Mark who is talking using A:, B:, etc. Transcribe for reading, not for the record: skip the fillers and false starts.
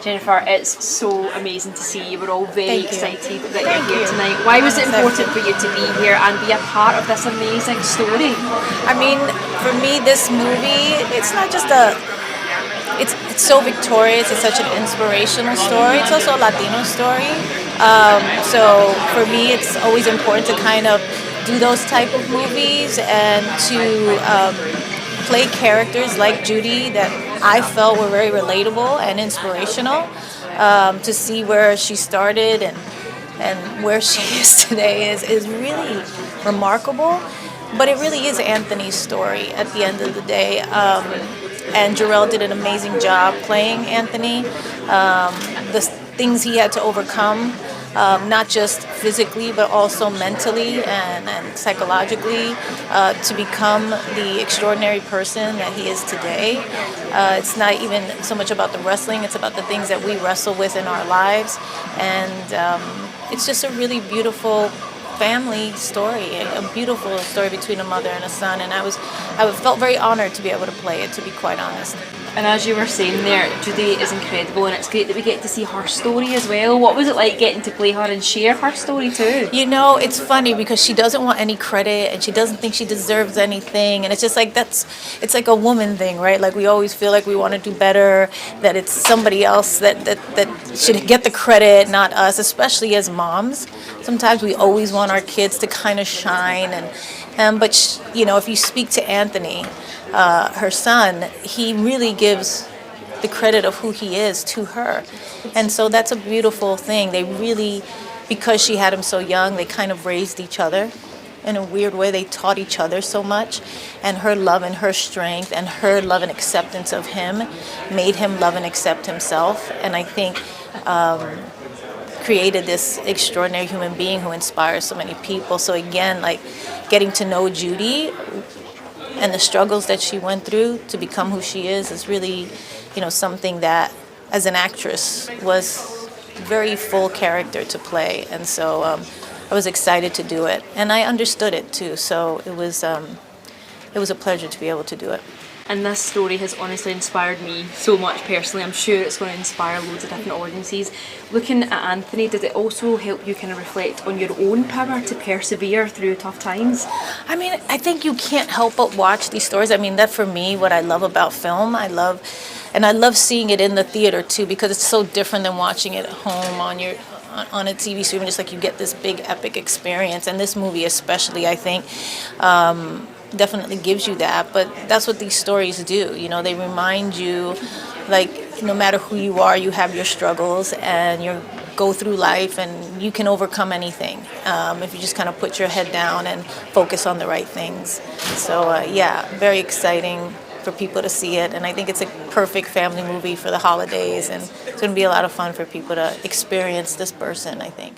A: Jennifer, it's so amazing to see you. We're all very excited that you're here tonight. Why was it important for you to be here and be a part of this amazing story?
B: I mean, for me, this movie, it's not just it's so victorious. It's such an inspirational story. It's also a Latino story. So for me, it's always important to kind of do those type of movies and to play characters like Judy that I felt were very relatable and inspirational. To see where she started and where she is today is really remarkable. But it really is Anthony's story at the end of the day. And Jrel did an amazing job playing Anthony. The things he had to overcome, not just physically, but also mentally and psychologically, to become the extraordinary person that he is today. It's not even so much about the wrestling, it's about the things that we wrestle with in our lives. And it's just a really beautiful family story, a beautiful story between a mother and a son, and I felt very honored to be able to play it, to be quite honest.
A: And as you were saying there, Judy is incredible, and it's great that we get to see her story as well. What was it like getting to play her and share her story too?
B: You know, it's funny because she doesn't want any credit and she doesn't think she deserves anything, and it's just like it's like a woman thing, right? Like we always feel like we want to do better, that it's somebody else that should get the credit, not us, especially as moms. Sometimes we always want our kids to kind of shine, but you know, if you speak to Anthony, her son, he really gives the credit of who he is to her. And so that's a beautiful thing. They really, because she had him so young, they kind of raised each other in a weird way. They taught each other so much. And her love and her strength and her love and acceptance of him made him love and accept himself. And I think created this extraordinary human being who inspires so many people. So again, like getting to know Judy and the struggles that she went through to become who she is really, you know, something that as an actress was very full character to play. And so I was excited to do it, and I understood it too. So it was a pleasure to be able to do it.
A: And this story has honestly inspired me so much personally. I'm sure it's going to inspire loads of different audiences. Looking at Anthony, did it also help you kind of reflect on your own power to persevere through tough times?
B: I mean, I think you can't help but watch these stories. I mean, that for me, what I love about film, I love seeing it in the theater too, because it's so different than watching it at home on a TV screen. Just like you get this big epic experience, and this movie especially, I think, definitely gives you that. But that's what these stories do. You know, they remind you, like, no matter who you are, you have your struggles and you go through life and you can overcome anything if you just kind of put your head down and focus on the right things. So yeah, very exciting for people to see it, and I think it's a perfect family movie for the holidays, and it's going to be a lot of fun for people to experience this person, I think.